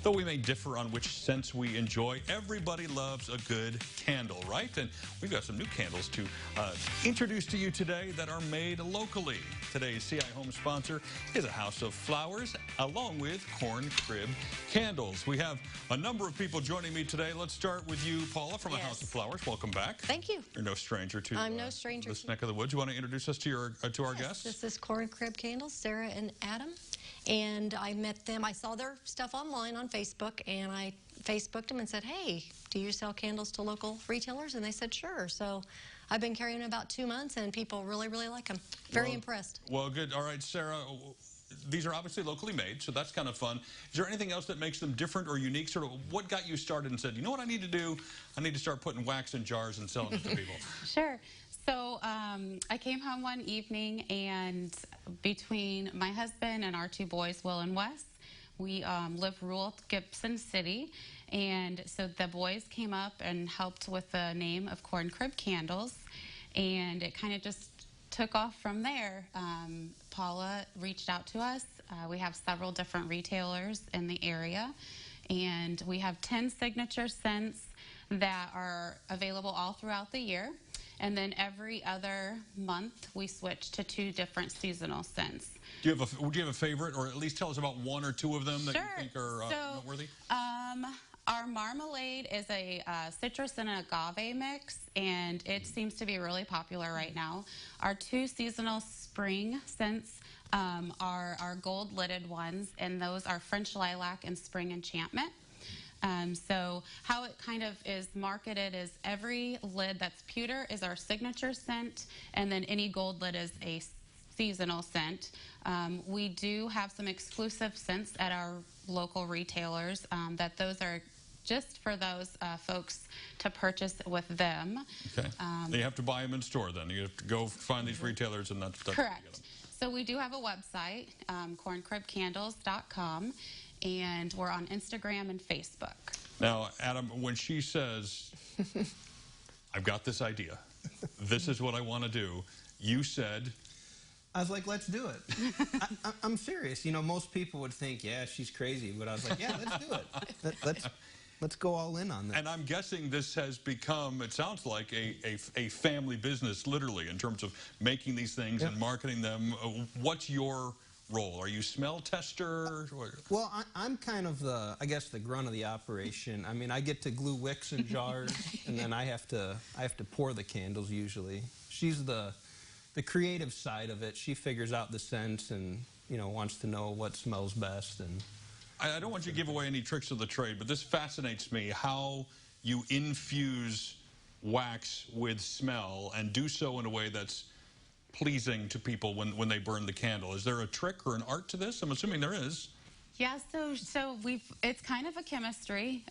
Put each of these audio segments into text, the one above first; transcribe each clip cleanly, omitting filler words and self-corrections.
Though we may differ on which scents we enjoy, everybody loves a good candle, right? And we've got some new candles to introduce to you today that are made locally. Today's CI Home sponsor is a House of Flowers, along with Corn Crib Candles. We have a number of people joining me today. Let's start with you, Paula, from a House of Flowers. Welcome back. Thank you. You're no stranger to I'm no stranger this neck of the woods. You want to introduce us to our guests? This is Corn Crib Candles, Sarah and Adam. And I met them. I saw their stuff online on Facebook, and I Facebooked them and said, hey, do you sell candles to local retailers? And they said, sure. So I've been carrying them about 2 months, and people really, really like them. Very impressed. Well, good. All right, Sarah, these are obviously locally made, so that's kind of fun. Is there anything else that makes them different or unique? Sort of what got you started and said, you know what I need to do? I need to start putting wax in jars and selling it to people. Sure. So I came home one evening, and between my husband and our 2 boys, Will and Wes, we live rural Gibson City, and so the boys came up and helped with the name of Corn Crib Candles, and it kind of just took off from there. Paula reached out to us. We have several different retailers in the area, and we have 10 signature scents that are available all throughout the year. And then every other month, we switch to 2 different seasonal scents. Do you have a favorite, or at least tell us about 1 or 2 of them that you think are noteworthy? Our marmalade is a citrus and agave mix, and it seems to be really popular right now. Our 2 seasonal spring scents are our gold-lidded ones, and those are French lilac and spring enchantment. So how it kind of is marketed is every lid that's pewter is our signature scent, and then any gold lid is a seasonal scent. We do have some exclusive scents at our local retailers that those are just for those folks to purchase with them. Okay. You have to buy them in store then. You have to go find these retailers, and that's correct. So we do have a website, corncribcandles.com. And we're on Instagram and Facebook. Now, Adam, when she says, I've got this idea, this is what I want to do, you said... I was like, let's do it. I'm serious. You know, most people would think, yeah, she's crazy. But I was like, yeah, let's do it. Let's go all in on this. And I'm guessing this has become, it sounds like, a family business, literally, in terms of making these things and marketing them. What's your role? Are you smell tester? Well, I'm kind of the, I guess, the grunt of the operation. I mean, I get to glue wicks in jars, and then I have to pour the candles usually. She's the creative side of it. She figures out the scents and, you know, wants to know what smells best. And I don't want you to give away any tricks of the trade, but this fascinates me, how you infuse wax with smell and do so in a way that's pleasing to people when they burn the candle. Is there a trick or an art to this? I'm assuming there is. Yeah, so it's kind of a chemistry,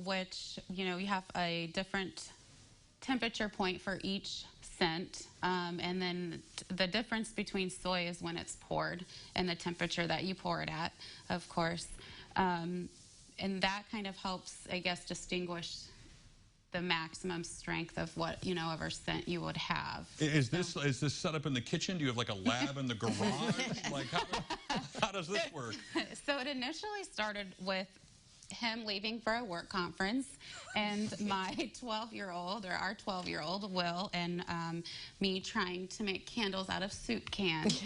which, you know, you have a different temperature point for each scent, and then the difference between soy is when it's poured and the temperature that you pour it at, of course. And that kind of helps, I guess, distinguish the maximum strength of what, you know, ever scent you would have. Is this set up in the kitchen? Do you have like a lab in the garage? Like how does this work? So it initially started with him leaving for a work conference, and my 12-year-old, or our 12-year-old, Will, and me trying to make candles out of soup cans,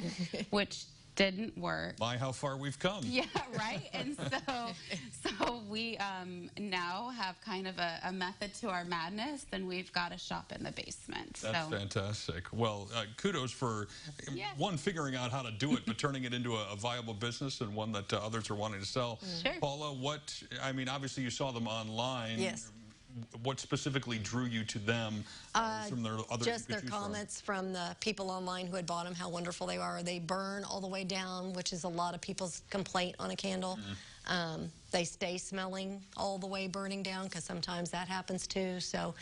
which didn't work. My, how far we've come. Yeah, right? And so we now have kind of a method to our madness, and we've got a shop in the basement. That's fantastic. Well, kudos for, one, figuring out how to do it, but turning it into a viable business and one that others are wanting to sell. Sure. Paula, I mean, obviously you saw them online. Yes. What specifically drew you to them from their other just their comments from the people online who had bought them, how wonderful they are. They burn all the way down, which is a lot of people's complaint on a candle. They stay smelling all the way burning down, because sometimes that happens too. So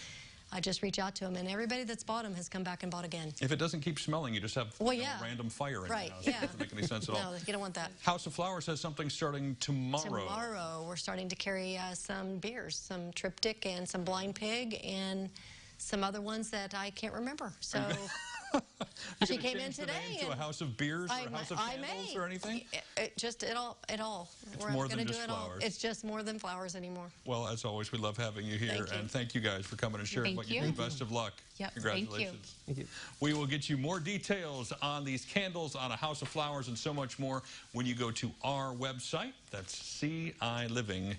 I just reach out to them, and everybody that's bought them has come back and bought again. If it doesn't keep smelling, you just have a random fire in your house. It doesn't make any sense at all. No, you don't want that. House of Flowers has something starting tomorrow. Tomorrow, we're starting to carry some beers, some Triptych and some Blind Pig, and some other ones that I can't remember. So She came in today. To a house of beers or a house of candles or anything? It all. It's more than just flowers. It's just more than flowers anymore. Well, as always, we love having you here. And thank you guys for coming and sharing what you do. Best of luck. Yep, Congratulations. Thank you. We will get you more details on these candles, on a house of flowers, and so much more when you go to our website. That's CILiving.tv.